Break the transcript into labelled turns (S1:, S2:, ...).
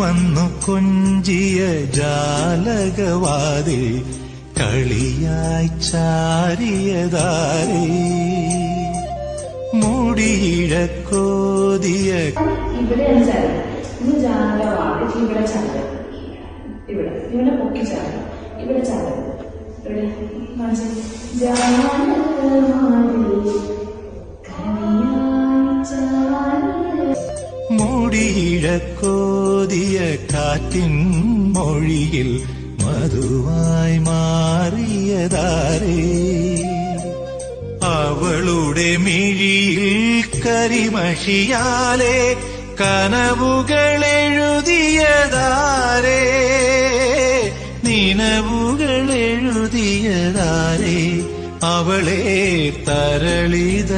S1: വന്നു കൊഞ്ചിയ ജാലകവാതിൽ കളിയായി ചാരിയതാരേ മുടിയിഴക്കോതിയ
S2: ഇവിടെ ജാലവാതിൽ ഇവിടെ ചാല ഇവിടെ പൊക്കി ചാല ഇവിടെ ചാല ഇവിടെ
S1: മുടിയിഴക്കോതിയ കാറ്റിൻ മൊഴിയിൽ മധുവായി മാറിയതാരേ അവളുടെ മിഴിയിൽ കരിമഷിയാലെ കനവുകളെഴുതിയതാരേ നിനവുകളെഴുതിയതാരേ അവളെ തരളിത